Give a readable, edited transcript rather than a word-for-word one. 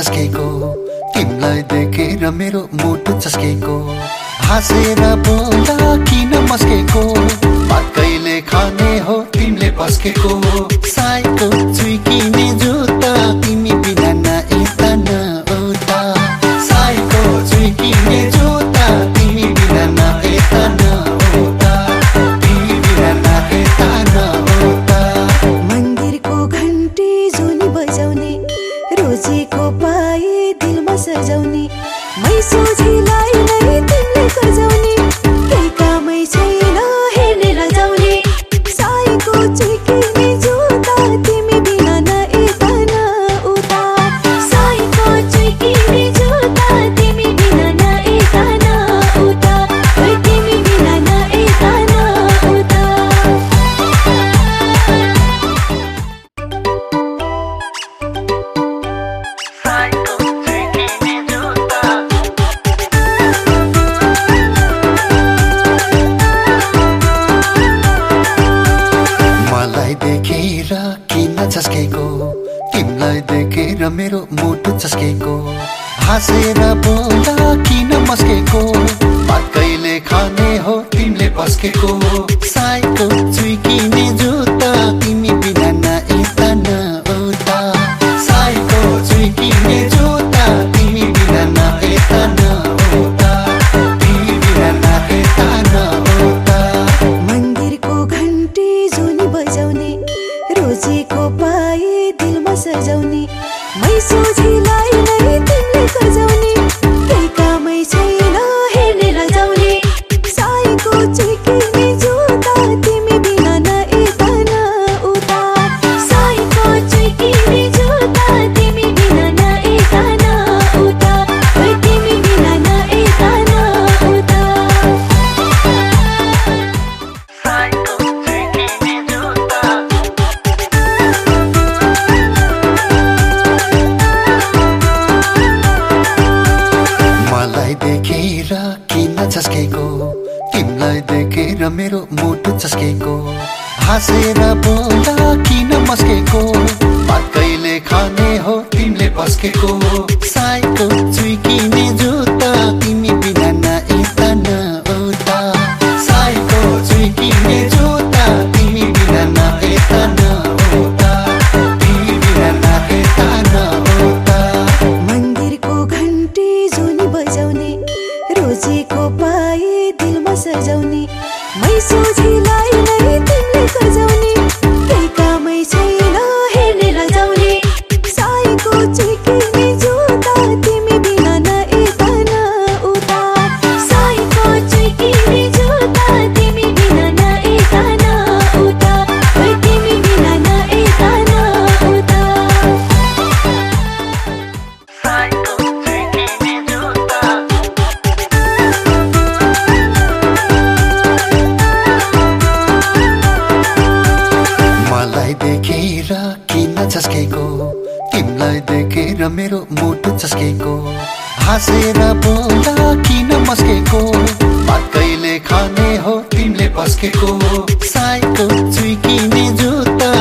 झस्केको तिमलाई देखेर मेरो मुटु चस्केको हाँसेर बोल्दा किन मस्केको भात कहिले खाने हो तिमीले पस्केको साईको चुइकिने जुत्ता तिमी बिना न यता न उता साईको चुइकिने जुत्ता तिमी बिना न यता न उता तिमी बिना न यता न उता मन्दिरको घन्टी जुनी बजाउने रोजेको पाए दिलमा सजाउने मै सोझिलाई नै तिमीले सजाउने केही कामै छैन हेर्ने रजाउने साईको चुइकिने जुत्ता तिमी बिना न यता न उता साईको चुइकिने जुत्ता तिमी बिना न यता न उता तिमी बिना न यता न उता मलाई देखेर किन झस्केको तिमीलाई देखेर मेरो मुटु चस्केको हाँसेर बोल्दा किन मस्केको भात कहिले खाने हो तिमीले पस्केको साईको चुइकिने जुत्ता तिमी बिना न यता न उता साईको चुइकिने जुत्ता तिमी बिना न यता न उता तिमी बिना न यता न उता मन्दिरको घन्टी जुनी बजाउने रोजेको पाए दिलमा सजाउने मै सोझिलाई नै तिमीले सजाउने केही कामै छैन हेर्ने रजाउने साईको चुइकिने जुत्ता तिमी बिना न यता न उता साईको चुइकिने जुत्ता तिमी बिना न यता न उता तिमी बिना न यता न उता मलाई देखेर किन झस्केको तिमीलाई देखेर मेरो मुटु चस्केको हाँसेर बोल्दा किन मस्केको भात कहिले खाने हो तिमीले पस्केको साईको चुइकिने जुत्ता तिमी बिना न यता न उता साईको चुइकिने जुत्ता तिमी बिना न यता न उता तिमी बिना न यता न उता मन्दिरको घन्टी जुनी बजाउने रोजेको पाए दिलमा सजाउने मै सोझिलाई नै तिमीले सजाउने केही कामै छैन हेर्ने रजाउने साईको चुइकिने जुत्ता तिमी बिना न यता न उता साईको चुइकिने जुत्ता तिमी बिना न यता न उता तिमी बिना न यता न उता मलाई देखेर किन झस्केको तिमीलाई देखेर मेरो मुटु चस्केको हाँसेर बोल्दा किन मस्केको भात कहिले खाने हो तिमीले पस्केको साईको चुइकिने जुत्ता